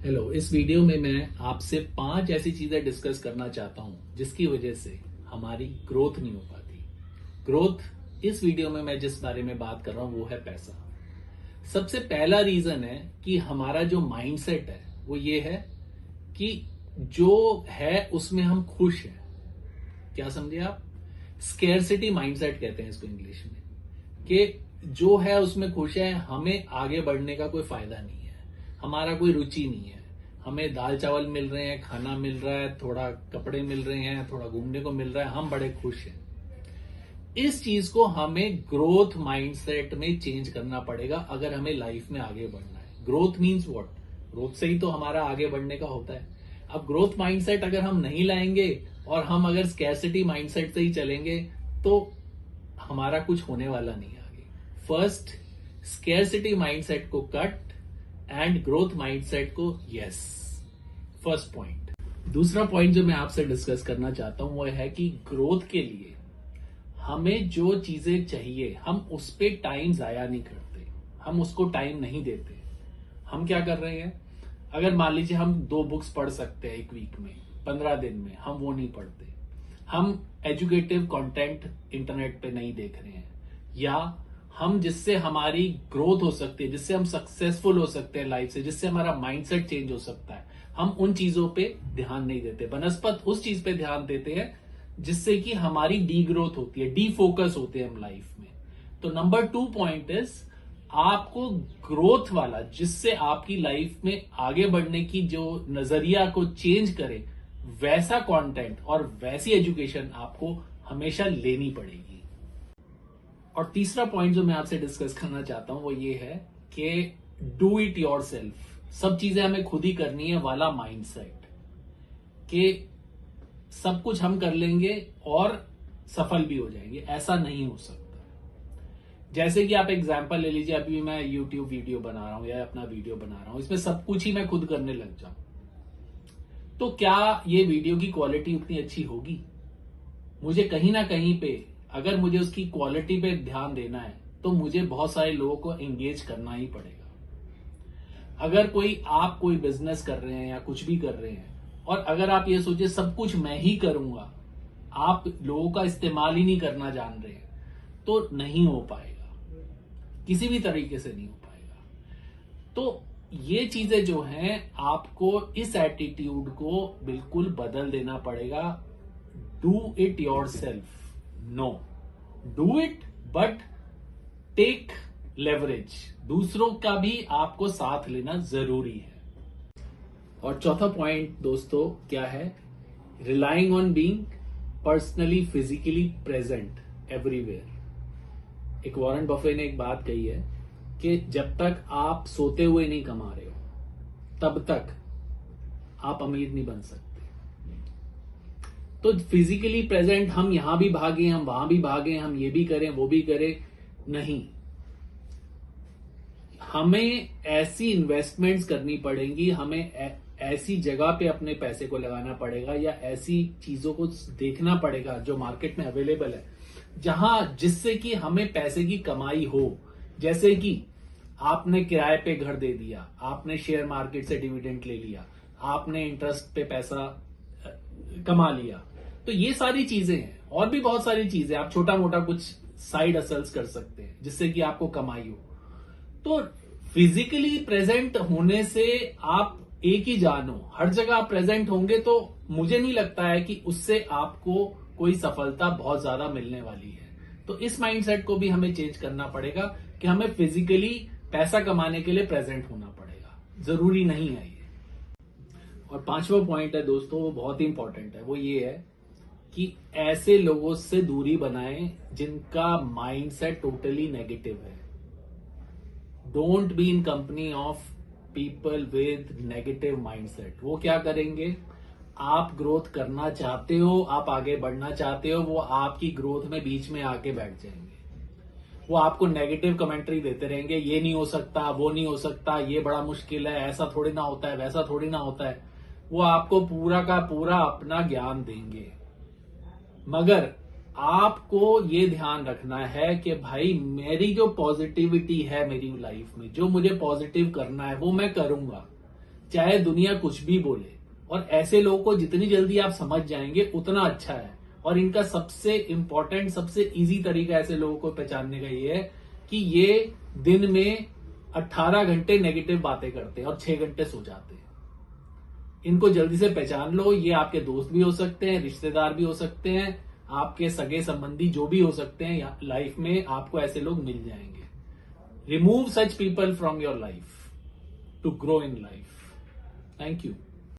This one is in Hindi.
हेलो, इस वीडियो में मैं आपसे 5 ऐसी चीजें डिस्कस करना चाहता हूं जिसकी वजह से हमारी ग्रोथ नहीं हो पाती। ग्रोथ, इस वीडियो में मैं जिस बारे में बात कर रहा हूं वो है पैसा। सबसे पहला रीजन है कि हमारा जो माइंडसेट है वो ये है कि जो है उसमें हम खुश हैं। क्या समझे आप? स्केर्सिटी माइंडसेट कहते हैं इसको इंग्लिश में, कि जो है उसमें खुश है, हमें आगे बढ़ने का कोई फायदा नहीं है, हमारा कोई रुचि नहीं है। हमें दाल चावल मिल रहे हैं, खाना मिल रहा है, थोड़ा कपड़े मिल रहे हैं, थोड़ा घूमने को मिल रहा है, हम बड़े खुश हैं। इस चीज को हमें ग्रोथ माइंडसेट में चेंज करना पड़ेगा अगर हमें लाइफ में आगे बढ़ना है। Growth means what? ग्रोथ से ही तो हमारा आगे बढ़ने का होता है। अब ग्रोथ माइंडसेट अगर हम नहीं लाएंगे और हम अगर स्कैर्सिटी माइंडसेट से ही चलेंगे तो हमारा कुछ होने वाला नहीं है आगे। फर्स्ट, स्कैर्सिटी माइंडसेट को कट एंड ग्रोथ माइंडसेट को यस। First point. दूसरा पॉइंट जो मैं आपसे डिस्कस करना चाहता हूं वो है कि ग्रोथ के लिए हमें जो चीजें चाहिए हम उस पर टाइम जाया नहीं करते, हम उसको टाइम नहीं देते। हम क्या कर रहे हैं? अगर मान लीजिए हम 2 बुक्स पढ़ सकते हैं एक वीक में, 15 दिन में, हम वो नहीं पढ़ते। हम एजुकेटिव कंटेंट इंटरनेट पे नहीं देख रहे हैं, या हम जिससे हमारी ग्रोथ हो सकती है, जिससे हम सक्सेसफुल हो सकते हैं लाइफ से, जिससे हमारा माइंडसेट चेंज हो सकता है, हम उन चीजों पे ध्यान नहीं देते। बनस्पत उस चीज पे ध्यान देते हैं जिससे कि हमारी डी ग्रोथ होती है, डी फोकस होते हैं हम लाइफ में। तो नंबर 2 पॉइंट इज, आपको ग्रोथ वाला, जिससे आपकी लाइफ में आगे बढ़ने की जो नजरिया को चेंज करे, वैसा कंटेंट और वैसी एजुकेशन आपको हमेशा लेनी पड़ेगी। और तीसरा पॉइंट जो मैं आपसे डिस्कस करना चाहता हूं वो ये है कि डू इट योरसेल्फ। सब चीजें हमें खुद ही करनी है वाला माइंडसेट, कि सब कुछ हम कर लेंगे और सफल भी हो जाएंगे, ऐसा नहीं हो सकता। जैसे कि आप एग्जाम्पल ले लीजिए, अभी मैं यूट्यूब वीडियो बना रहा हूं या अपना वीडियो बना रहा हूं, इसमें सब कुछ ही मैं खुद करने लग जाऊं तो क्या ये वीडियो की क्वालिटी उतनी अच्छी होगी? मुझे कहीं ना कहीं पे, अगर मुझे उसकी क्वालिटी पे ध्यान देना है तो मुझे बहुत सारे लोगों को एंगेज करना ही पड़ेगा। अगर आप कोई बिजनेस कर रहे हैं या कुछ भी कर रहे हैं और अगर आप ये सोचे सब कुछ मैं ही करूंगा, आप लोगों का इस्तेमाल ही नहीं करना जान रहे हैं, तो नहीं हो पाएगा, किसी भी तरीके से नहीं हो पाएगा। तो ये चीजें जो हैं, आपको इस एटीट्यूड को बिल्कुल बदल देना पड़ेगा। Do it yourself, no, do it but take leverage. दूसरों का भी आपको साथ लेना जरूरी है। और चौथा पॉइंट दोस्तों क्या है? Relying on being personally physically present everywhere. एक वॉरेन बफे ने एक बात कही है कि जब तक आप सोते हुए नहीं कमा रहे हो तब तक आप अमीर नहीं बन सकते। तो फिजिकली प्रेजेंट, हम यहां भी भागे, हम वहां भी भागे, हम ये भी करें वो भी करें, नहीं। हमें ऐसी इन्वेस्टमेंट्स करनी पड़ेंगी, हमें ऐसी जगह पे अपने पैसे को लगाना पड़ेगा, या ऐसी चीजों को देखना पड़ेगा जो मार्केट में अवेलेबल है, जिससे कि हमें पैसे की कमाई हो। जैसे कि आपने किराए पे घर दे दिया, आपने शेयर मार्केट से डिविडेंड ले लिया, आपने इंटरेस्ट पे पैसा कमा लिया, तो ये सारी चीजें हैं। और भी बहुत सारी चीजें, आप छोटा मोटा कुछ साइड असल्स कर सकते हैं जिससे कि आपको कमाई हो। तो फिजिकली प्रेजेंट होने से आप एक ही जान हो, हर जगह आप प्रेजेंट होंगे तो मुझे नहीं लगता है कि उससे आपको कोई सफलता बहुत ज्यादा मिलने वाली है। तो इस माइंडसेट को भी हमें चेंज करना पड़ेगा कि हमें फिजिकली पैसा कमाने के लिए प्रेजेंट होना पड़ेगा, जरूरी नहीं है ये। और 5वां पॉइंट है दोस्तों, वो बहुत ही इंपॉर्टेंट है, वो ये है कि ऐसे लोगों से दूरी बनाएं जिनका माइंडसेट टोटली नेगेटिव है। Don't be in company of people with negative mindset. वो क्या करेंगे? आप ग्रोथ करना चाहते हो, आप आगे बढ़ना चाहते हो, वो आपकी ग्रोथ में बीच में आके बैठ जाएंगे। वो आपको नेगेटिव कमेंट्री देते रहेंगे, ये नहीं हो सकता, वो नहीं हो सकता, ये बड़ा मुश्किल है, ऐसा थोड़ी ना होता है, वैसा थोड़ी ना होता है। वो आपको पूरा का पूरा अपना ज्ञान देंगे, मगर आपको ये ध्यान रखना है कि भाई मेरी जो पॉजिटिविटी है मेरी लाइफ में, जो मुझे पॉजिटिव करना है वो मैं करूंगा। चाहे दुनिया कुछ भी बोले। और ऐसे लोगों को जितनी जल्दी आप समझ जाएंगे उतना अच्छा है। और इनका सबसे इंपॉर्टेंट, सबसे इजी तरीका ऐसे लोगों को पहचानने का ये है कि ये दिन में 18 घंटे नेगेटिव बातें करते हैं और 6 घंटे सो जाते हैं। इनको जल्दी से पहचान लो। ये आपके दोस्त भी हो सकते हैं, रिश्तेदार भी हो सकते हैं, आपके सगे संबंधी जो भी हो सकते हैं। लाइफ में आपको ऐसे लोग मिल जाएंगे। Remove such people from your life to grow in life. Thank you.